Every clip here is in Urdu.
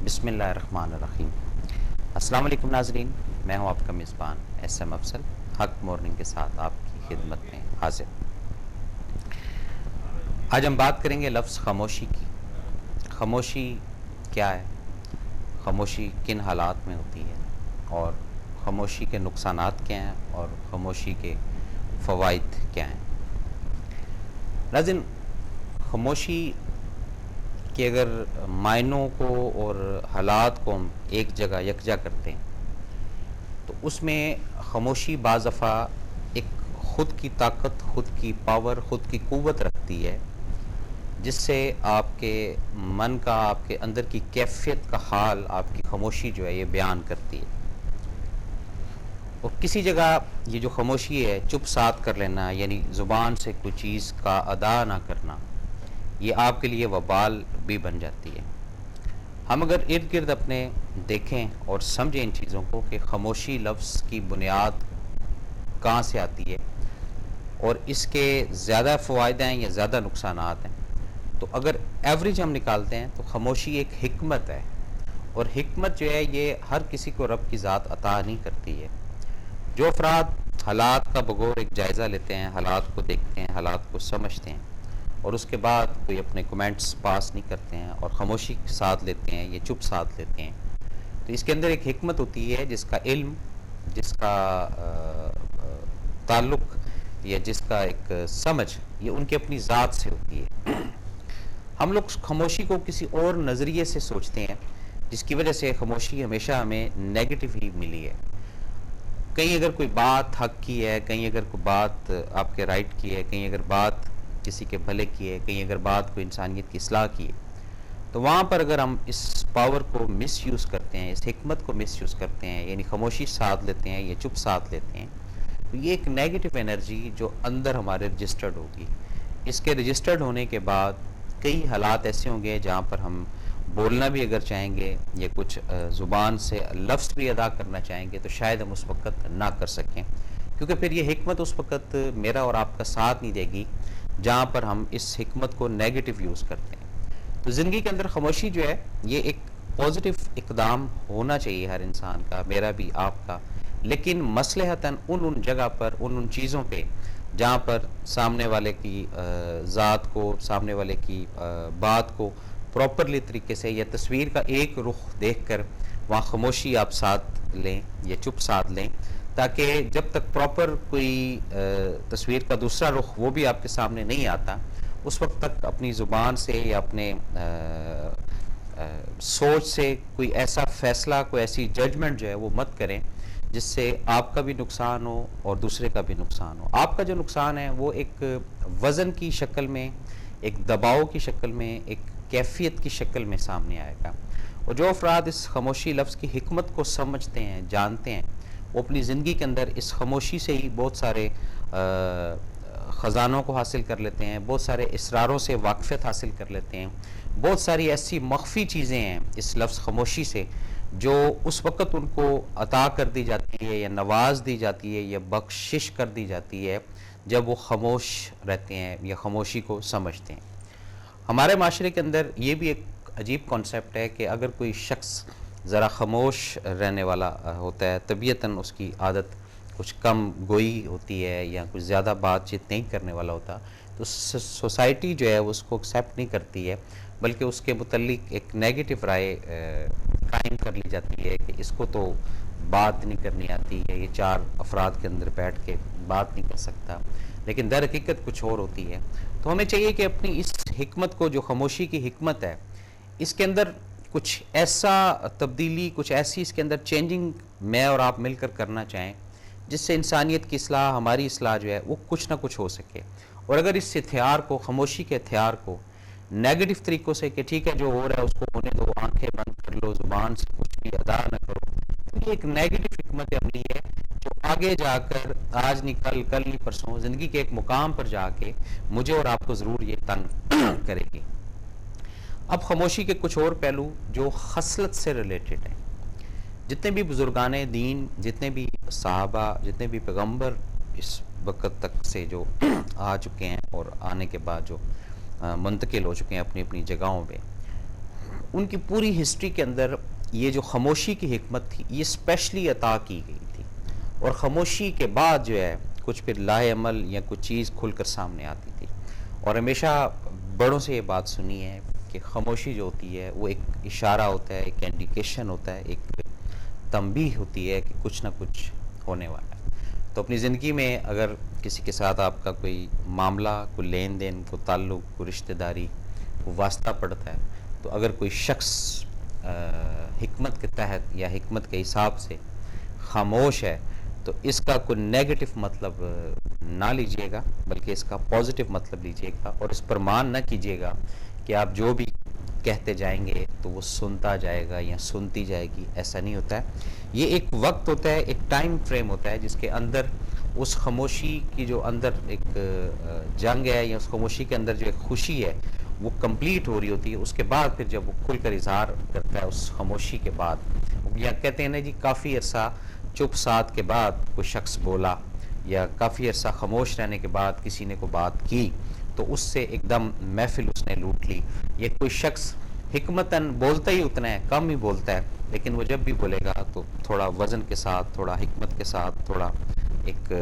بسم اللہ الرحمن الرحیم۔ السلام علیکم ناظرین، میں ہوں آپ کا میزبان ایس ایم افضل، حق مورننگ کے ساتھ آپ کی خدمت میں حاضر۔ آج ہم بات کریں گے لفظ خاموشی کی۔ خاموشی کیا ہے، خاموشی کن حالات میں ہوتی ہے، اور خاموشی کے نقصانات کیا ہیں، اور خاموشی کے فوائد کیا ہیں۔ ناظرین، خاموشی کہ اگر معنوں کو اور حالات کو ہم ایک جگہ یکجا کرتے ہیں تو اس میں خاموشی بعض دفعہ ایک خود کی طاقت، خود کی پاور، خود کی قوت رکھتی ہے، جس سے آپ کے من کا، آپ کے اندر کی کیفیت کا حال آپ کی خاموشی جو ہے یہ بیان کرتی ہے۔ اور کسی جگہ یہ جو خاموشی ہے، چپ سادھ کر لینا، یعنی زبان سے کوئی چیز کا ادا نہ کرنا، یہ آپ کے لیے وبال بھی بن جاتی ہے۔ ہم اگر ارد گرد اپنے دیکھیں اور سمجھیں ان چیزوں کو کہ خاموشی لفظ کی بنیاد کہاں سے آتی ہے اور اس کے زیادہ فوائد ہیں یا زیادہ نقصانات ہیں، تو اگر ایوریج ہم نکالتے ہیں تو خاموشی ایک حکمت ہے، اور حکمت جو ہے یہ ہر کسی کو رب کی ذات عطا نہیں کرتی ہے۔ جو افراد حالات کا بغور ایک جائزہ لیتے ہیں، حالات کو دیکھتے ہیں، حالات کو سمجھتے ہیں، اور اس کے بعد کوئی اپنے کمنٹس پاس نہیں کرتے ہیں اور خاموشی ساتھ لیتے ہیں یا چپ ساتھ لیتے ہیں، تو اس کے اندر ایک حکمت ہوتی ہے جس کا علم، جس کا تعلق یا جس کا ایک سمجھ، یہ ان کی اپنی ذات سے ہوتی ہے۔ ہم لوگ خاموشی کو کسی اور نظریے سے سوچتے ہیں، جس کی وجہ سے خاموشی ہمیشہ ہمیں نیگیٹو ہی ملی ہے۔ کہیں اگر کوئی بات حق کی ہے، کہیں اگر کوئی بات آپ کے رائٹ کی ہے، کہیں اگر بات کسی کے بھلے کی ہے، کہیں اگر بات کوئی انسانیت کی اصلاح کی ہے، تو وہاں پر اگر ہم اس پاور کو مس یوز کرتے ہیں، اس حکمت کو مس یوز کرتے ہیں، یعنی خاموشی ساتھ لیتے ہیں یا چپ ساتھ لیتے ہیں، تو یہ ایک نیگیٹو انرجی جو اندر ہمارے رجسٹرڈ ہوگی۔ اس کے رجسٹرڈ ہونے کے بعد کئی حالات ایسے ہوں گے جہاں پر ہم بولنا بھی اگر چاہیں گے یا کچھ زبان سے لفظ بھی ادا کرنا چاہیں گے تو شاید ہم اس وقت نہ کر سکیں، کیونکہ پھر یہ حکمت اس وقت میرا اور آپ کا ساتھ نہیں دے گی جہاں پر ہم اس حکمت کو نیگیٹو یوز کرتے ہیں۔ تو زندگی کے اندر خاموشی جو ہے یہ ایک پازیٹیو اقدام ہونا چاہیے ہر انسان کا، میرا بھی، آپ کا، لیکن مصلحتاً ان جگہ پر، ان چیزوں پہ جہاں پر سامنے والے کی ذات کو، سامنے والے کی بات کو پراپرلی طریقے سے یا تصویر کا ایک رخ دیکھ کر وہاں خاموشی آپ ساتھ لیں یا چپ ساتھ لیں، تاکہ جب تک پراپر کوئی تصویر کا دوسرا رخ وہ بھی آپ کے سامنے نہیں آتا، اس وقت تک اپنی زبان سے یا اپنے سوچ سے کوئی ایسا فیصلہ، کوئی ایسی ججمنٹ جو ہے وہ مت کریں جس سے آپ کا بھی نقصان ہو اور دوسرے کا بھی نقصان ہو۔ آپ کا جو نقصان ہے وہ ایک وزن کی شکل میں، ایک دباؤ کی شکل میں، ایک کیفیت کی شکل میں سامنے آئے گا۔ اور جو افراد اس خاموشی لفظ کی حکمت کو سمجھتے ہیں، جانتے ہیں، وہ اپنی زندگی کے اندر اس خاموشی سے ہی بہت سارے خزانوں کو حاصل کر لیتے ہیں، بہت سارے اسراروں سے واقفیت حاصل کر لیتے ہیں، بہت ساری ایسی مخفی چیزیں ہیں اس لفظ خاموشی سے جو اس وقت ان کو عطا کر دی جاتی ہے یا نواز دی جاتی ہے یا بخشش کر دی جاتی ہے جب وہ خاموش رہتے ہیں یا خاموشی کو سمجھتے ہیں۔ ہمارے معاشرے کے اندر یہ بھی ایک عجیب کانسیپٹ ہے کہ اگر کوئی شخص ذرا خاموش رہنے والا ہوتا ہے، طبیعتاً اس کی عادت کچھ کم گوئی ہوتی ہے یا کچھ زیادہ بات چیت نہیں کرنے والا ہوتا، تو سوسائٹی جو ہے اس کو ایکسیپٹ نہیں کرتی ہے، بلکہ اس کے متعلق ایک نیگیٹو رائے قائم کر لی جاتی ہے کہ اس کو تو بات نہیں کرنی آتی ہے، یہ چار افراد کے اندر بیٹھ کے بات نہیں کر سکتا، لیکن در حقیقت کچھ اور ہوتی ہے۔ تو ہمیں چاہیے کہ اپنی اس حکمت کو، جو خاموشی کی حکمت ہے، اس کے اندر کچھ ایسا تبدیلی، کچھ ایسی اس کے اندر چینجنگ میں اور آپ مل کر کرنا چاہیں جس سے انسانیت کی اصلاح، ہماری اصلاح جو ہے وہ کچھ نہ کچھ ہو سکے۔ اور اگر اس ہتھیار کو، خاموشی کے ہتھیار کو نیگیٹو طریقوں سے کہ ٹھیک ہے جو ہو رہا ہے اس کو ہونے دو، آنکھیں بند کر لو، زبان سے کچھ بھی ادا نہ کرو، تو یہ ایک نیگیٹو حکمت عملی ہے جو آگے جا کر، آج نہیں کل، کل نہیں پرسوں، زندگی کے ایک مقام پر جا کے مجھے اور آپ کو ضرور یہ تنگ کرے گی۔ اب خاموشی کے کچھ اور پہلو جو خصلت سے ریلیٹڈ ہیں۔ جتنے بھی بزرگان دین، جتنے بھی صحابہ، جتنے بھی پیغمبر اس وقت تک سے جو آ چکے ہیں اور آنے کے بعد جو منتقل ہو چکے ہیں اپنی اپنی جگہوں پہ، ان کی پوری ہسٹری کے اندر یہ جو خاموشی کی حکمت تھی یہ اسپیشلی عطا کی گئی تھی، اور خاموشی کے بعد جو ہے کچھ پھر لاہ عمل یا کچھ چیز کھل کر سامنے آتی تھی. اور ہمیشہ بڑوں سے یہ بات سنی ہے کہ خاموشی جو ہوتی ہے وہ ایک اشارہ ہوتا ہے، ایک انڈیکیشن ہوتا ہے، ایک تنبیہ ہوتی ہے کہ کچھ نہ کچھ ہونے والا ہے. تو اپنی زندگی میں اگر کسی کے ساتھ آپ کا کوئی معاملہ، کوئی لین دین، کوئی تعلق، کوئی رشتہ داری، کوئی واسطہ پڑتا ہے، تو اگر کوئی شخص حکمت کے تحت یا حکمت کے حساب سے خاموش ہے تو اس کا کوئی نیگیٹو مطلب نہ لیجئے گا، بلکہ اس کا پازیٹیو مطلب لیجئے گا، اور اس پر مان نہ کیجئے گا کہ آپ جو بھی کہتے جائیں گے تو وہ سنتا جائے گا یا سنتی جائے گی. ایسا نہیں ہوتا ہے. یہ ایک وقت ہوتا ہے، ایک ٹائم فریم ہوتا ہے جس کے اندر اس خاموشی کی جو اندر ایک جنگ ہے یا اس خاموشی کے اندر جو ایک خوشی ہے وہ کمپلیٹ ہو رہی ہوتی ہے. اس کے بعد پھر جب وہ کھل کر اظہار کرتا ہے اس خاموشی کے بعد، یا کہتے ہیں نا جی کافی عرصہ چپ ساتھ کے بعد کوئی شخص بولا، یا کافی عرصہ خاموش رہنے کے بعد کسی نے کوئی بات کی تو اس سے ایک دم محفل اس نے لوٹ لی. یہ کوئی شخص حکمتاً بولتا ہی اتنا ہے، کم ہی بولتا ہے، لیکن وہ جب بھی بولے گا تو تھوڑا وزن کے ساتھ، تھوڑا حکمت کے ساتھ، تھوڑا ایک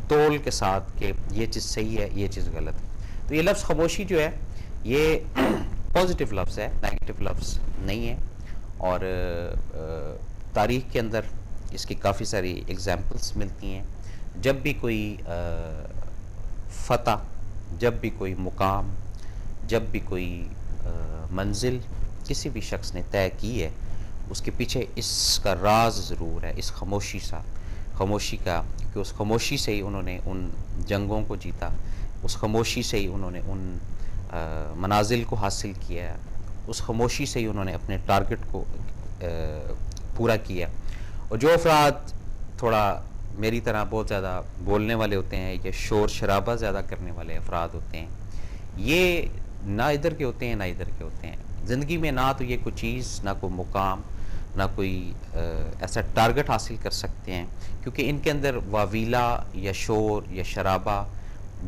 تول کے ساتھ کہ یہ چیز صحیح ہے، یہ چیز غلط ہے. تو یہ لفظ خاموشی جو ہے یہ پازیٹیو لفظ ہے، نیگیٹو لفظ نہیں ہے. اور تاریخ کے اندر اس کی کافی ساری ایگزامپلس ملتی ہیں. جب بھی کوئی فتح، جب بھی کوئی مقام، جب بھی کوئی منزل کسی بھی شخص نے طے کی ہے، اس کے پیچھے اس کا راز ضرور ہے، اس خاموشی کا، کہ اس خاموشی سے ہی انہوں نے ان جنگوں کو جیتا، اس خاموشی سے ہی انہوں نے ان منازل کو حاصل کیا، اس خاموشی سے ہی انہوں نے اپنے ٹارگٹ کو پورا کیا. اور جو افراد تھوڑا میری طرح بہت زیادہ بولنے والے ہوتے ہیں یا شور شرابہ زیادہ کرنے والے افراد ہوتے ہیں، یہ نہ ادھر کے ہوتے ہیں نہ ادھر کے ہوتے ہیں. زندگی میں نہ تو یہ کوئی چیز، نہ کوئی مقام، نہ کوئی ایسا ٹارگٹ حاصل کر سکتے ہیں، کیونکہ ان کے اندر واویلا یا شور یا شرابہ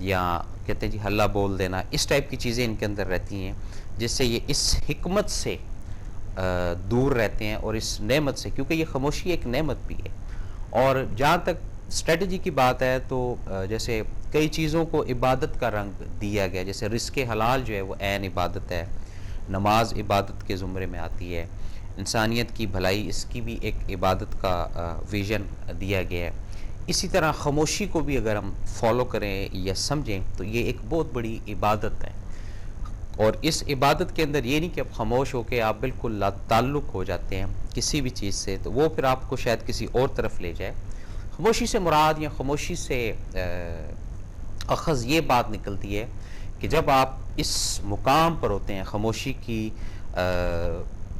یا کہتے ہیں جی ہلہ بول دینا، اس ٹائپ کی چیزیں ان کے اندر رہتی ہیں، جس سے یہ اس حکمت سے دور رہتے ہیں اور اس نعمت سے، کیونکہ یہ خاموشی ایک نعمت بھی ہے. اور جہاں تک اسٹریٹجی کی بات ہے تو جیسے کئی چیزوں کو عبادت کا رنگ دیا گیا، جیسے رزق حلال جو ہے وہ عین عبادت ہے، نماز عبادت کے زمرے میں آتی ہے، انسانیت کی بھلائی اس کی بھی ایک عبادت کا ویژن دیا گیا ہے. اسی طرح خاموشی کو بھی اگر ہم فالو کریں یا سمجھیں تو یہ ایک بہت بڑی عبادت ہے. اور اس عبادت کے اندر یہ نہیں کہ آپ خاموش ہو کے آپ بالکل لا تعلق ہو جاتے ہیں کسی بھی چیز سے، تو وہ پھر آپ کو شاید کسی اور طرف لے جائے. خاموشی سے مراد یا خاموشی سے اخذ یہ بات نکلتی ہے کہ جب آپ اس مقام پر ہوتے ہیں، خاموشی کی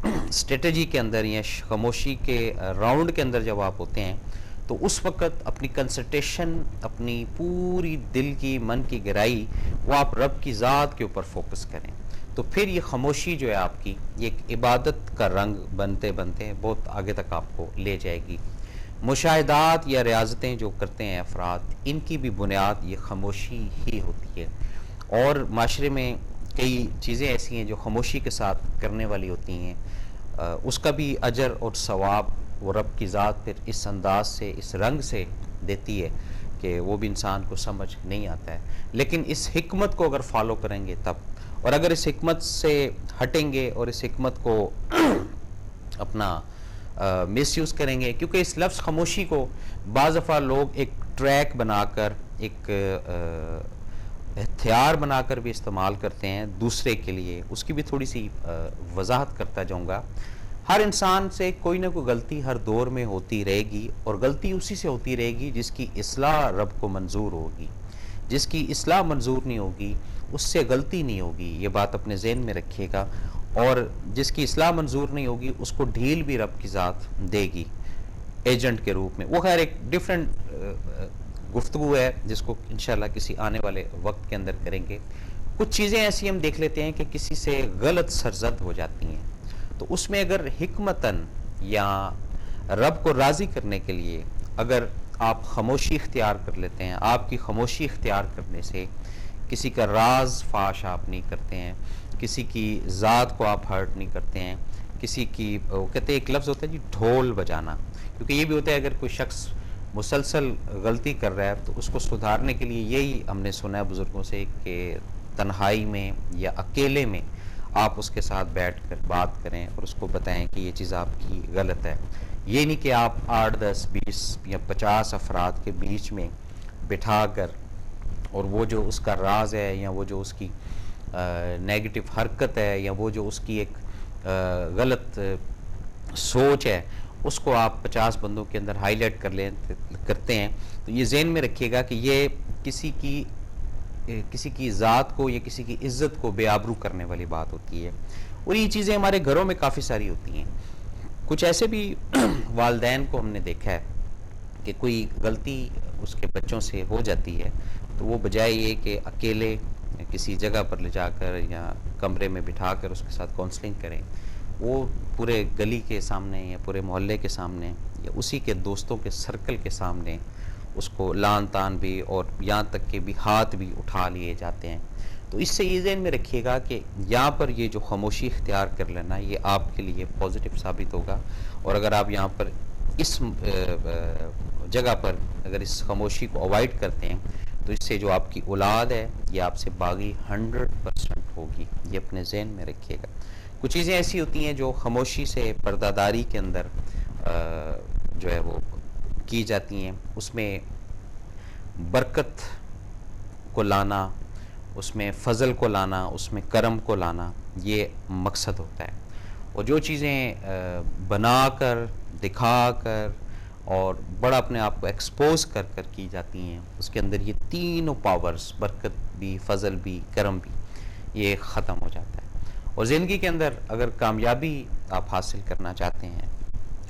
اسٹریٹجی کے اندر یا خاموشی کے راؤنڈ کے اندر جب آپ ہوتے ہیں تو اس وقت اپنی کنسنٹریشن، اپنی پوری دل کی، من کی گہرائی وہ آپ رب کی ذات کے اوپر فوکس کریں. تو پھر یہ خاموشی جو ہے آپ کی یہ ایک عبادت کا رنگ بنتے بنتے بہت آگے تک آپ کو لے جائے گی. مشاہدات یا ریاضتیں جو کرتے ہیں افراد، ان کی بھی بنیاد یہ خاموشی ہی ہوتی ہے. اور معاشرے میں کئی چیزیں ایسی ہیں جو خاموشی کے ساتھ کرنے والی ہوتی ہیں، اس کا بھی اجر اور ثواب وہ رب کی ذات پھر اس انداز سے، اس رنگ سے دیتی ہے کہ وہ بھی انسان کو سمجھ نہیں آتا ہے. لیکن اس حکمت کو اگر فالو کریں گے تب، اور اگر اس حکمت سے ہٹیں گے اور اس حکمت کو اپنا مس یوز کریں گے، کیونکہ اس لفظ خاموشی کو بعض دفعہ لوگ ایک ٹریک بنا کر، ایک ہتھیار بنا کر بھی استعمال کرتے ہیں دوسرے کے لیے. اس کی بھی تھوڑی سی وضاحت کرتا جاؤں گا. ہر انسان سے کوئی نہ کوئی غلطی ہر دور میں ہوتی رہے گی، اور غلطی اسی سے ہوتی رہے گی جس کی اصلاح رب کو منظور ہوگی. جس کی اصلاح منظور نہیں ہوگی اس سے غلطی نہیں ہوگی، یہ بات اپنے ذہن میں رکھیے گا. اور جس کی اصلاح منظور نہیں ہوگی اس کو ڈھیل بھی رب کی ذات دے گی ایجنٹ کے روپ میں. وہ خیر ایک ڈیفرنٹ گفتگو ہے جس کو انشاءاللہ کسی آنے والے وقت کے اندر کریں گے. کچھ چیزیں ایسی ہم دیکھ لیتے ہیں کہ کسی سے غلط سرزد ہو جاتی ہیں، تو اس میں اگر حکمتاً یا رب کو راضی کرنے کے لیے اگر آپ خاموشی اختیار کر لیتے ہیں، آپ کی خاموشی اختیار کرنے سے کسی کا راز فاش آپ نہیں کرتے ہیں، کسی کی ذات کو آپ ہرٹ نہیں کرتے ہیں، کسی کی وہ کہتے ہیں ایک لفظ ہوتا ہے جی ڈھول بجانا، کیونکہ یہ بھی ہوتا ہے اگر کوئی شخص مسلسل غلطی کر رہا ہے تو اس کو سدھارنے کے لیے یہی ہم نے سنا ہے بزرگوں سے کہ تنہائی میں یا اکیلے میں آپ اس کے ساتھ بیٹھ کر بات کریں اور اس کو بتائیں کہ یہ چیز آپ کی غلط ہے. یہ نہیں کہ آپ 8 10 20 یا 50 افراد کے بیچ میں بٹھا کر اور وہ جو اس کا راز ہے یا وہ جو اس کی نیگیٹو حرکت ہے یا وہ جو اس کی ایک غلط سوچ ہے اس کو آپ 50 بندوں کے اندر ہائی لائٹ کرتے ہیں. تو یہ ذہن میں رکھیے گا کہ یہ کسی کی ذات کو یا کسی کی عزت کو بے آبرو کرنے والی بات ہوتی ہے. اور یہ چیزیں ہمارے گھروں میں کافی ساری ہوتی ہیں. کچھ ایسے بھی والدین کو ہم نے دیکھا ہے کہ کوئی غلطی اس کے بچوں سے ہو جاتی ہے تو وہ بجائے یہ کہ اکیلے کسی جگہ پر لے جا کر یا کمرے میں بٹھا کر اس کے ساتھ کونسلنگ کریں، وہ پورے گلی کے سامنے یا پورے محلے کے سامنے یا اسی کے دوستوں کے سرکل کے سامنے اس کو لان تان بھی اور یہاں تک کہ بھی ہاتھ بھی اٹھا لیے جاتے ہیں. تو اس سے یہ ذہن میں رکھیے گا کہ یہاں پر یہ جو خاموشی اختیار کر لینا یہ آپ کے لیے پازیٹیو ثابت ہوگا. اور اگر آپ یہاں پر اس جگہ پر اگر اس خاموشی کو اوائڈ کرتے ہیں تو اس سے جو آپ کی اولاد ہے یہ آپ سے باغی 100% ہوگی. یہ اپنے ذہن میں رکھیے گا. کچھ چیزیں ایسی ہوتی ہیں جو خاموشی سے پردہ داری کے اندر جو ہے وہ کی جاتی ہیں. اس میں برکت کو لانا، اس میں فضل کو لانا، اس میں کرم کو لانا یہ مقصد ہوتا ہے. اور جو چیزیں بنا کر دکھا کر اور بڑا اپنے آپ کو ایکسپوز کر کر کی جاتی ہیں اس کے اندر یہ تینوں پاورز برکت بھی، فضل بھی، کرم بھی یہ ختم ہو جاتا ہے. اور زندگی کے اندر اگر کامیابی آپ حاصل کرنا چاہتے ہیں،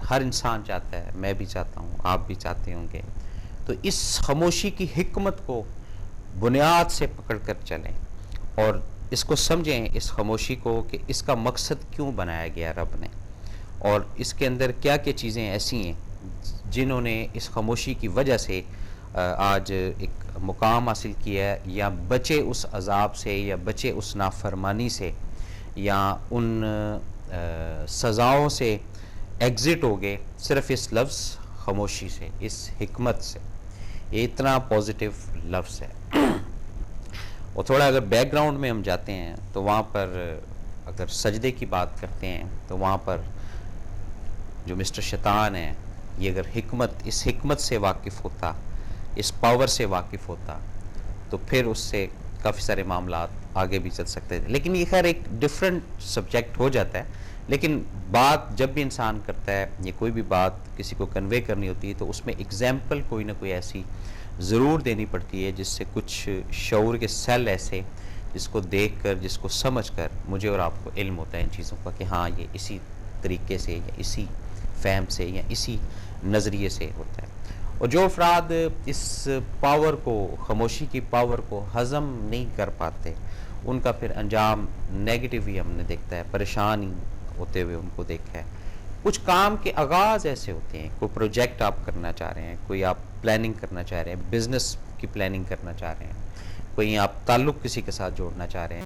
ہر انسان چاہتا ہے، میں بھی چاہتا ہوں، آپ بھی چاہتے ہوں گے، تو اس خاموشی کی حکمت کو بنیاد سے پکڑ کر چلیں اور اس کو سمجھیں، اس خاموشی کو کہ اس کا مقصد کیوں بنایا گیا رب نے اور اس کے اندر کیا کیا چیزیں ایسی ہیں جنہوں نے اس خاموشی کی وجہ سے آج ایک مقام حاصل کیا ہے یا بچے اس عذاب سے یا بچے اس نافرمانی سے یا ان سزاؤں سے ایگزٹ ہو گئے صرف اس لفظ خاموشی سے، اس حکمت سے. یہ اتنا پازیٹیو لفظ ہے. اور تھوڑا اگر بیک گراؤنڈ میں ہم جاتے ہیں تو وہاں پر اگر سجدے کی بات کرتے ہیں تو وہاں پر جو مسٹر شیطان ہے یہ اگر اس حکمت سے واقف ہوتا، اس پاور سے واقف ہوتا تو پھر اس سے کافی سارے معاملات آگے بھی چل سکتے تھے. لیکن یہ خیر ایک ڈیفرنٹ سبجیکٹ ہو جاتا ہے. لیکن بات جب بھی انسان کرتا ہے یہ کوئی بھی بات کسی کو کنوے کرنی ہوتی ہے تو اس میں اگزامپل کوئی نہ کوئی ایسی ضرور دینی پڑتی ہے جس سے کچھ شعور کے سیل ایسے جس کو دیکھ کر، جس کو سمجھ کر مجھے اور آپ کو علم ہوتا ہے ان چیزوں کا کہ ہاں یہ اسی طریقے سے یا اسی فہم سے یا اسی نظریے سے ہوتا ہے. اور جو افراد اس پاور کو، خاموشی کی پاور کو ہضم نہیں کر پاتے ان کا پھر انجام نیگیٹو ہی ہم نے دیکھتا ہے، پریشان ہی ہوتے ہوئے ان کو دیکھا ہے. کچھ کام کے آغاز ایسے ہوتے ہیں، کوئی پروجیکٹ آپ کرنا چاہ رہے ہیں، کوئی آپ پلاننگ کرنا چاہ رہے ہیں، بزنس کی پلاننگ کرنا چاہ رہے ہیں، کوئی آپ تعلق کسی کے ساتھ جوڑنا چاہ رہے ہیں.